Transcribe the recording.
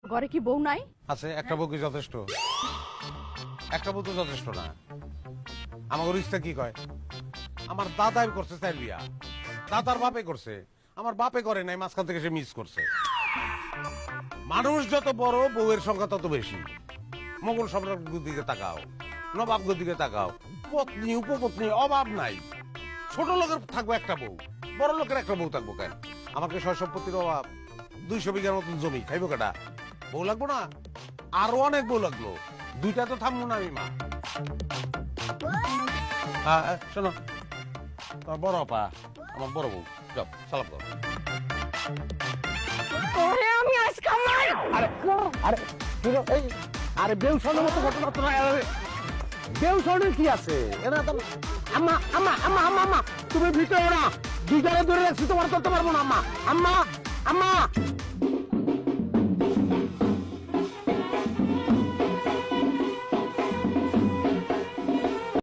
ঘরে কি বউ নাই? আছে, একটা বউ কি যথেষ্ট? একটা বউ তো যথেষ্ট না। আমার ইচ্ছা কি কয়, আমার দাদাই করছে 4 বিয়া, দাদার বাপে করছে, আমার বাপে করে নাই, মাঝখান থেকে সে মিস করছে। মানুষ যত বড় বউয়ের সংখ্যা তত বেশি। মোগল সম্রাটের দিকে তাকাও, নবাবগঞ্জের দিকে তাকাও, পত্নী উপপত্নী অভাব নাই। ছোট লোকের থাকবো একটা বউ, বড় লোকের একটা বউ থাকবো কেন? আমাকে সয় সম্পত্তির অভাব, 200 বিঘার মতন জমি, খাইবো কেটা? বউ লাগবো না? আরো অনেক বউ লাগলো, 2টা তো থামবো না আমি মা। হ্যাঁ শোনো, তোমার বড় আপা আমার বড় বউ, যাও সালাম করো। ওরে আমি আজ কামাই। আরে আরে এই আরে বেউ শোনার মতো ঘটনা তো না। বেউ শোনের কি আছে? এরা তো আম্মা আম্মা আম্মা আম্মা আম্মা তুমি ভিতরে না, দুজনে ধরে রাখছি, তোমার করতে পারবো না। আম্মা আম্মা আম্মা